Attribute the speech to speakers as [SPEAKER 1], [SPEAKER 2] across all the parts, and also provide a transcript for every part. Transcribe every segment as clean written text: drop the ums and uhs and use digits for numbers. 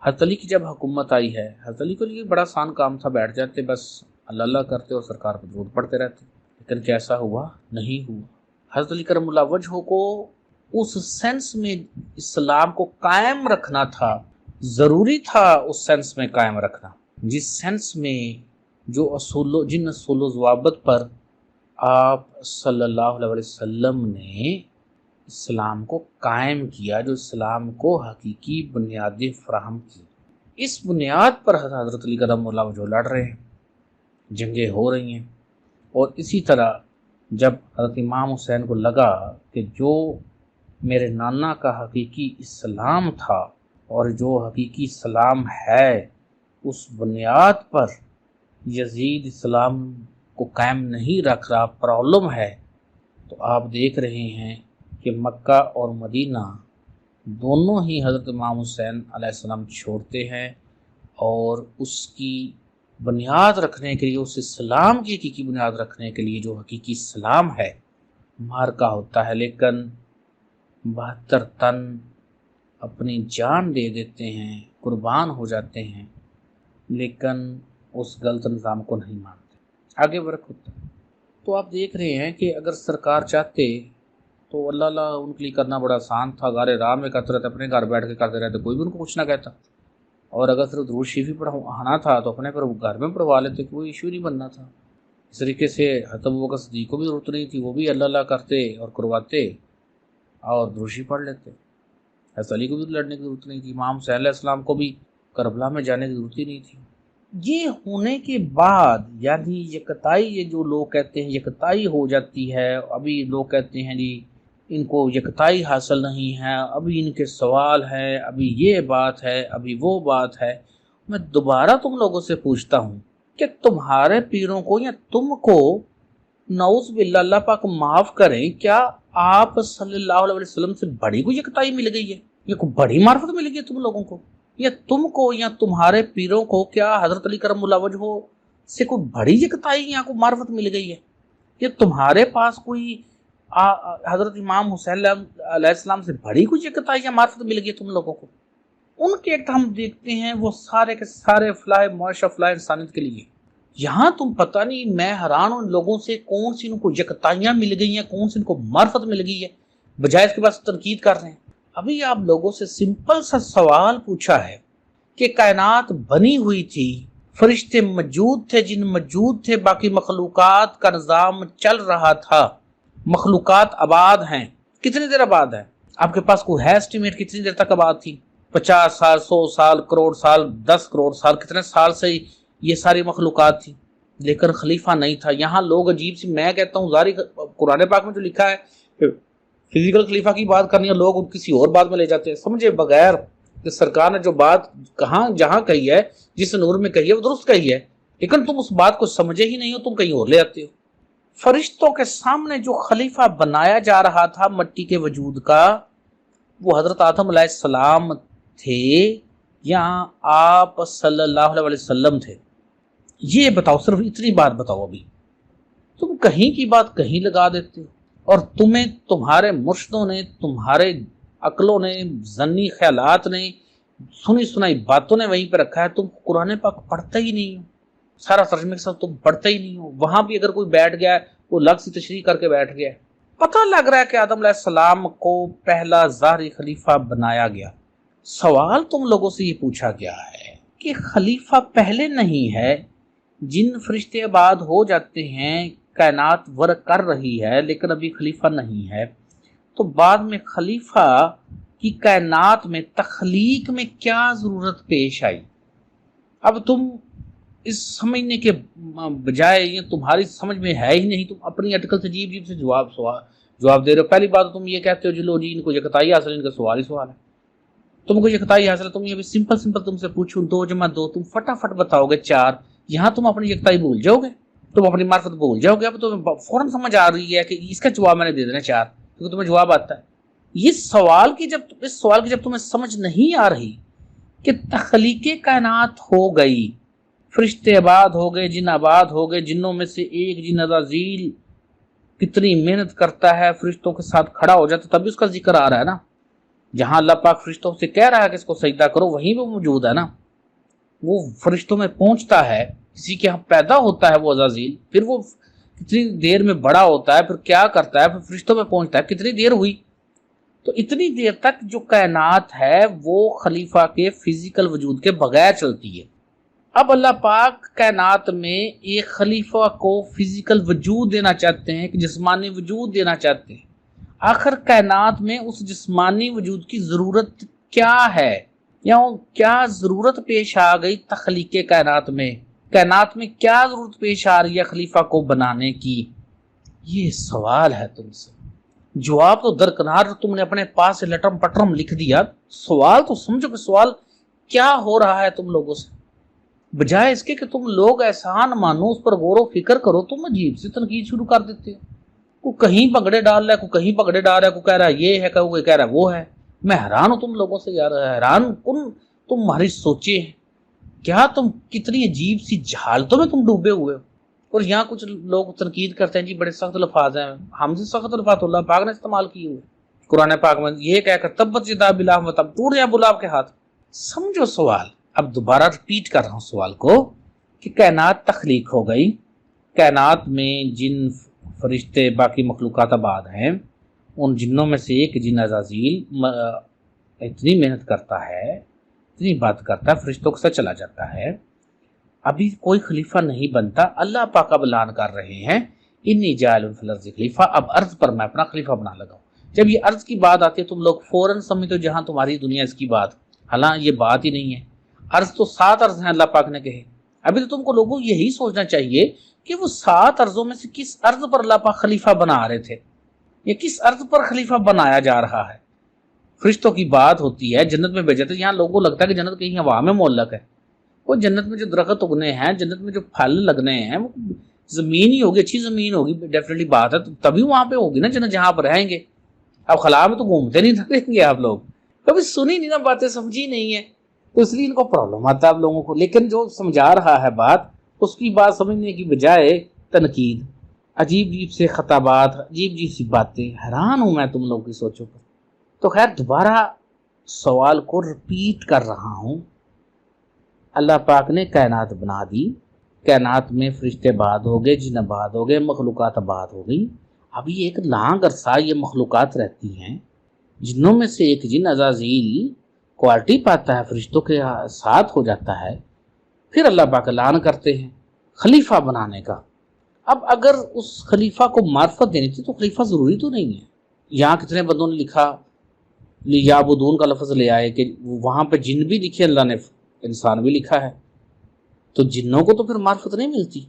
[SPEAKER 1] حضرت علی کی جب حکومت آئی ہے، حضرت علی کے لیے بڑا آسان کام تھا، بیٹھ جاتے بس اللہ اللہ کرتے اور سرکار پر درود پڑھتے رہتے، لیکن کیسا ہوا؟ نہیں ہوا۔ حضرت علی کرم اللہ وجہہ کو اس سینس میں اسلام کو قائم رکھنا تھا، ضروری تھا اس سینس میں قائم رکھنا، جس سینس میں جن اصول و ضوابط پر آپ صلی اللہ علیہ وسلم نے اسلام کو قائم کیا، جو اسلام کو حقیقی بنیادیں فراہم کی، اس بنیاد پر حضرت علی کرم اللہ وجہہ لڑ رہے ہیں، جنگیں ہو رہی ہیں۔ اور اسی طرح جب حضرت امام حسین کو لگا کہ جو میرے نانا کا حقیقی اسلام تھا اور جو حقیقی اسلام ہے اس بنیاد پر یزید اسلام کو قائم نہیں رکھ رہا، پرابلم ہے، تو آپ دیکھ رہے ہیں کہ مکہ اور مدینہ دونوں ہی حضرت امام حسین علیہ السلام چھوڑتے ہیں، اور اس کی بنیاد رکھنے کے لیے، اس اسلام کی حقیقی بنیاد رکھنے کے لیے جو حقیقی اسلام ہے، مارکا ہوتا ہے، لیکن 72 تن اپنی جان دے دیتے ہیں، قربان ہو جاتے ہیں، لیکن اس غلط نظام کو نہیں مانتے، آگے ورک ہوتا ہے۔ تو آپ دیکھ رہے ہیں کہ اگر سرکار چاہتے تو اللہ اللہ ان کے لیے کرنا بڑا آسان تھا، غار راہ میں کرتے رہتے، اپنے گھر بیٹھ کے کرتے رہتے، کوئی بھی ان کو کچھ نہ کہتا، اور اگر صرف درود شریف ہی پڑھانا تھا تو اپنے پر گھر میں پڑھوا لیتے، کوئی ایشو نہیں بننا تھا۔ اس طریقے سے حضرت ابوبکر صدیق کو بھی ضرورت نہیں تھی، وہ بھی اللہ اللہ کرتے اور کرواتے اور درود شریف پڑھ لیتے۔ حضرت علی کو بھی لڑنے کی ضرورت نہیں تھی، امام حسین علیہ السلام کو بھی کربلا میں جانے کی ضرورت ہی نہیں تھی۔ یہ ہونے کے بعد یعنی یکتائی، یہ جو لوگ کہتے ہیں یکتائی ہو جاتی ہے، ابھی لوگ کہتے ہیں جی ان کو یکتائی حاصل نہیں ہے، ابھی ان کے سوال ہے، ابھی یہ بات ہے، ابھی وہ بات ہے۔ میں دوبارہ تم لوگوں سے پوچھتا ہوں کہ تمہارے پیروں کو یا تم کو، نعوذ باللہ اللہ پاک معاف کریں، کیا آپ صلی اللہ علیہ وسلم سے بڑی کوئی یکتائی مل گئی ہے؟ یہ کوئی بڑی معرفت مل گئی ہے تم لوگوں کو؟ یا تم کو یا تمہارے پیروں کو کیا حضرت علی کرم اللہ وجہہ سے کوئی بڑی یکتائی یا کوئی معرفت مل گئی ہے؟ یا تمہارے پاس کوئی حضرت امام حسین علیہ السلام سے بڑی کوئی یکتائی یا معرفت مل گئی ہے تم لوگوں کو؟ ان کے ایک ہم دیکھتے ہیں وہ سارے کے سارے فلاح معاشرہ فلاح انسانیت کے لیے، یہاں تم پتہ نہیں، میں حیران ہوں ان لوگوں سے، کون سی ان کو یکتائیاں مل گئی ہیں، کون سی ان کو معرفت مل گئی ہے، بجائے اس کے بعد تنقید کر رہے ہیں۔ ابھی آپ لوگوں سے سمپل سا سوال پوچھا ہے کہ کائنات بنی ہوئی تھی، فرشتے موجود تھے، جن موجود تھے، باقی مخلوقات کا نظام چل رہا تھا، مخلوقات آباد ہیں، کتنی دیر آباد ہے؟ آپ کے پاس کوئی ہے اسٹیمیٹ کتنی دیر تک آباد تھی؟ 50 سال، 100 سال، کروڑ سال، 10 کروڑ سال، کتنے سال سے یہ ساری مخلوقات تھی، لیکن خلیفہ نہیں تھا۔ یہاں لوگ عجیب سی، میں کہتا ہوں ظاہر قرآن پاک میں جو لکھا ہے فزیکل خلیفہ کی بات کرنی ہے، لوگ کسی اور بات میں لے جاتے ہیں، سمجھے بغیر کہ سرکار نے جو بات کہاں جہاں کہی ہے، جس نور میں کہی ہے، وہ درست کہی ہے، لیکن تم اس بات کو سمجھے ہی نہیں ہو، تم کہیں اور لے آتے ہو۔ فرشتوں کے سامنے جو خلیفہ بنایا جا رہا تھا مٹی کے وجود کا، وہ حضرت آدم علیہ السلام تھے یا آپ صلی اللہ علیہ وسلم تھے؟ یہ بتاؤ، صرف اتنی بات بتاؤ۔ ابھی تم کہیں کی بات کہیں لگا دیتے ہو، اور تمہیں تمہارے مرشدوں نے، تمہارے عقلوں نے، ذنی خیالات نے، سنی سنائی باتوں نے وہیں پہ رکھا ہے۔ تم قرآن پاک پڑھتے ہی نہیں ہو، سارا ترجمے کے ساتھ تم پڑھتے ہی نہیں ہو، وہاں بھی اگر کوئی بیٹھ گیا ہے وہ الگ سی تشریح کر کے بیٹھ گیا ہے۔ پتہ لگ رہا ہے کہ آدم علیہ السلام کو پہلا ظاہری خلیفہ بنایا گیا۔ سوال تم لوگوں سے یہ پوچھا گیا ہے کہ خلیفہ پہلے نہیں ہے، جن فرشتے آباد ہو جاتے ہیں، کائنات ورک کر رہی ہے لیکن ابھی خلیفہ نہیں ہے، تو بعد میں خلیفہ کی کائنات میں تخلیق میں کیا ضرورت پیش آئی؟ اب تم اس سمجھنے کے بجائے، یہ تمہاری سمجھ میں ہے ہی نہیں، تم اپنی اٹکل سے جیب جیب سے جواب دے رہے ہو۔ پہلی بات تم یہ کہتے ہو جی ان کو یکتائی حاصل، ان کا سوال ہی سوال ہے، تم کو یکتائی حاصل ہے۔ تم یہ بھی سمپل تم سے پوچھوں 2 × 2 تم فٹافٹ بتاؤ گے 4، یہاں تم اپنی یکتائی بھول جاؤ گے، تم اپنی معرفت بھول جاؤ گے۔ اب تمہیں فوراً سمجھ آ رہی ہے کہ اس کا جواب میں نے دے دینا 4، کیونکہ تمہیں جواب آتا ہے۔ اس سوال کی جب تمہیں سمجھ نہیں آ رہی کہ تخلیق کائنات ہو گئی، فرشتے آباد ہو گئے، جن آباد ہو گئے، جنوں میں سے ایک جن عزازیل کتنی محنت کرتا ہے، فرشتوں کے ساتھ کھڑا ہو جاتا، تبھی اس کا ذکر آ رہا ہے نا۔ जहां अल्लाह पाक फरिश्तों से कह रहा है कि इसको सजदा करो, वहीं वो मौजूद है ना। वो फरिश्तों में पहुंचता है, किसी के यहाँ पैदा होता है वो अज़ाज़ील, फिर वो कितनी देर में बड़ा होता है, फिर क्या करता है, फिर फरिश्तों में पहुंचता है, कितनी देर हुई। तो इतनी देर तक जो कायनात है वो खलीफा के फिजिकल वजूद के बगैर चलती है। अब अल्लाह पाक कायनात में एक खलीफा को फिजिकल वजूद देना चाहते हैं, कि जिस्मानी वजूद देना चाहते हैं। आखिर कायनात में उस जिस्मानी वजूद की ज़रूरत क्या है, या क्या ज़रूरत पेश आ गई तख्लीक़े कायनात में क्या ज़रूरत पेश आ रही है खलीफा को बनाने की, ये सवाल है तुमसे। जवाब तो दरकिनार तुमने अपने पास से लटरम पटरम लिख दिया। सवाल तो समझो कि सवाल क्या हो रहा है तुम लोगों से। बजाय इसके कि तुम लोग एहसान मानो, उस पर गौर व फिक्र करो, तुम अजीब सी तनकीद शुरू कर देते हो। कोई कहीं पगड़े डाल रहा है, कोई कहीं पगड़े डाल रहा है, कोई कह रहा है ये है, कोई कह रहा है वो है। मैं हैरान हूं तुम लोगों से यार, हैरान कौन तुम्हारी सोचे हैं। क्या तुम कितनी अजीब सी जहालतों में तुम डूबे हुए हो। और यहाँ कुछ लोग तनकीद करते हैं जी बड़े सख्त लफाज हैं, हमसे सख्त लफाज अल्लाह पाक ने इस्तेमाल किए हुए कुरान पाक में, ये कहकर तब्बत यदा बिलाह व तब, टूट जाए बुलाव के हाथ। समझो सवाल, अब दोबारा रिपीट कर रहा हूँ सवाल को, कि कायनात तख्लीक हो गई, कायनात में जिन फरिश्ते बाकी मखलूकात आबाद हैं, उन जिन्नों में से एक जिन अज़ाज़ील इतनी मेहनत करता है, इतनी बात करता है, फरिश्तों के साथ चला जाता है, अभी कोई खलीफा नहीं बनता। अल्लाह पाक अब ऐलान कर रहे हैं इन्नी जाइलुन फिल अर्ज़ि खलीफा, अब अर्ज पर मैं अपना खलीफा बना लगा हूँ। जब ये अर्ज की बात आती है तुम लोग फौरन समझते हो जहाँ तुम्हारी दुनिया इसकी बात, हालांकि ये बात ही नहीं है। अर्ज तो 7 अर्ज हैं अल्लाह पाक ने कहे। अभी तो तुमको लोगों यही सोचना चाहिए कि वो 7 अर्जों में से किस अर्ज पर अल्लाह पाक खलीफा बना रहे थे, या किस अर्ज पर खलीफा बनाया जा रहा है। फरिश्तों की बात होती है, जन्नत में भेजे थे, यहाँ लोगों को लगता है कि जन्नत कहीं हवा में मोहल्लक है। वो जन्नत में जो दरख्त उगने हैं, जन्नत में जो फल लगने हैं, वो जमीन ही होगी, अच्छी जमीन होगी, डेफिनेटली बात है, तो तभी वहां पे होगी ना जन्नत जहां पर रहेंगे। अब खला में तो घूमते नहीं थकेंगे आप लोग, कभी सुनी नहीं ना बातें, समझी नहीं है, तो इसलिए इनको प्रॉब्लम आता है आप लोगों को। लेकिन जो समझा रहा है बात, उसकी बात समझने की बजाय तनकीद, अजीब अजीब से खताबात, अजीब अजीब सी बातें। हैरान हूं मैं तुम लोगों की सोचों पर। तो खैर दोबारा सवाल को रिपीट कर रहा हूं। अल्लाह पाक ने कायनात बना दी, कायनात में फरिश्ते आबाद हो गए, जिन आबाद हो गए, मखलूकात आबाद हो गई। अभी एक लांग अरसा ये मखलूकात रहती हैं, जिन्नों में से एक जिन अज़ाज़ील क्वालिटी पाता है, फरिश्तों के साथ हो जाता है, फिर अल्लाह पाक ऐलान करते हैं खलीफा बनाने का। अब अगर उस खलीफा को मार्फत देनी थी तो खलीफा ज़रूरी तो नहीं है। यहाँ कितने बंदों ने लिखा, याबुदून का लफ्ज़ ले आए कि वहाँ पे जिन भी लिखे अल्लाह ने, इंसान भी लिखा है, तो जिन्नों को तो फिर मार्फत नहीं मिलती।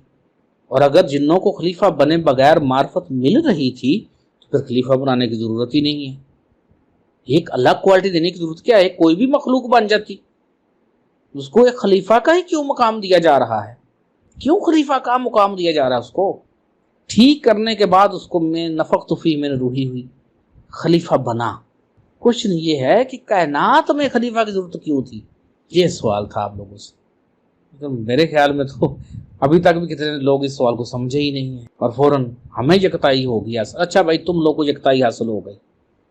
[SPEAKER 1] और अगर जिन्नों को खलीफा बने बगैर मार्फत मिल रही थी तो फिर खलीफा बनाने की ज़रूरत ही नहीं है। एक अलग क्वालिटी देने की ज़रूरत क्या है, कोई भी मखलूक बन जाती, उसको एक खलीफा का ही क्यों मुकाम दिया जा रहा है, क्यों खलीफा का मुकाम दिया जा रहा है। उसको ठीक करने के बाद उसको मैं नफ़क़्तु फ़ीह मिन रूही हुई, खलीफा बना। क्वेश्चन ये है कि कायनात में खलीफा की ज़रूरत क्यों थी, ये सवाल था आप लोगों से। तो मेरे ख्याल में तो अभी तक भी कितने लोग इस सवाल को समझे ही नहीं है, और फौरन हमें यकताई होगी। अच्छा भाई तुम लोग को यकताई हासिल हो गई,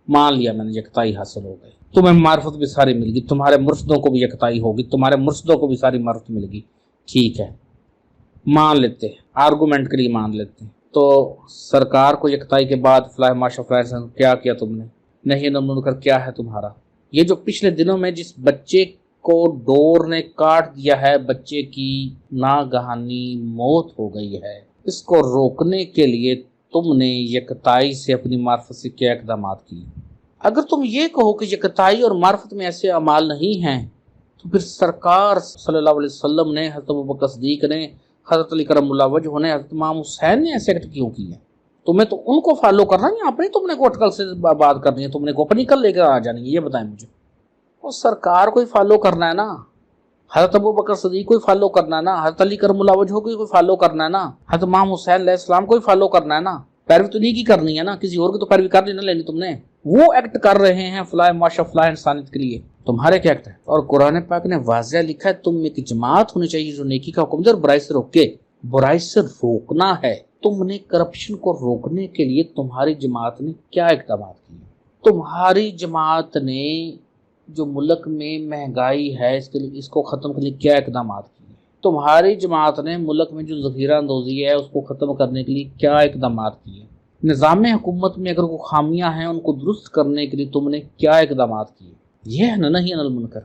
[SPEAKER 1] मान लिया मैंने यकताई हासिल हो गई, तुम्हें मार्फत भी सारी मिल गई, तुम्हारे मुर्शदों को भी यकताई होगी, तुम्हारे मुर्शदों को भी सारी मार्फत मिल गई, ठीक है मान लेते हैं, आर्गूमेंट के लिए मान लेते हैं। तो सरकार को यकताई के बाद फलाह माशा फलाह क्या किया तुमने, नहीं नमूनकर क्या है तुम्हारा। ये जो पिछले दिनों में जिस बच्चे को डोर ने काट दिया है, बच्चे की नागहानी मौत हो गई है, इसको रोकने के लिए तुमने यकताई से अपनी मार्फत से क्या इक़दाम किए। अगर तुम ये कहो कि यकताई और मार्फत में ऐसे अमाल नहीं हैं, तो फिर सरकार सल्लल्लाहु अलैहि वसल्लम ने, हज़रत अबू बकर सिद्दीक़ ने, हज़रत अली करमुल्लाह वजह ने, हज़रत इमाम हुसैन ने ऐसे एक्ट क्यों किए। तुम्हें तो उनको फॉलो करना है, अपनी तुमने को अटकल से बात करनी है, तुमने को अपनी कल लेकर आ जानी है, ये बताएं मुझे। और सरकार को ही फॉलो करना है ना, हज़रत अबू बकर सिद्दीक़ को ही फॉलो करना है ना, हज़रत अली करमुल्लाह वजह को ही फॉलो करना है ना, हज़रत इमाम हुसैन अलैहिस्सलाम को ही फॉलो करना है ना। पैरवी तो नहीं की करनी है ना, किसी और की तो पैरवी कर लेना लेनी तुमने। वो एक्ट कर रहे हैं फलाह माशा फलाह इंसानियत के लिए, तुम्हारे क्या एक्ट है। और कुरान पाक ने वाज़ह लिखा है तुम एक जमात होनी चाहिए जो नेकी का हुक्म दे और बुराई से रोके। बुराई से रोकना है, तुमने करप्शन को रोकने के लिए तुम्हारी जमात ने क्या इक़दाम किए। تمہاری جماعت نے جو ملک میں مہنگائی ہے اس کو ختم کرنے کے لیے کیا اقدامات کیے؟ تمہاری جماعت نے ملک میں جو ذخیرہ اندوزی ہے اس کو ختم کرنے کے لیے کیا اقدامات کیے؟ نظام حکومت میں اگر کوئی خامیاں ہیں ان کو درست کرنے کے لیے تم نے کیا اقدامات کیے؟ یہ ہے نا نہیں المنکر۔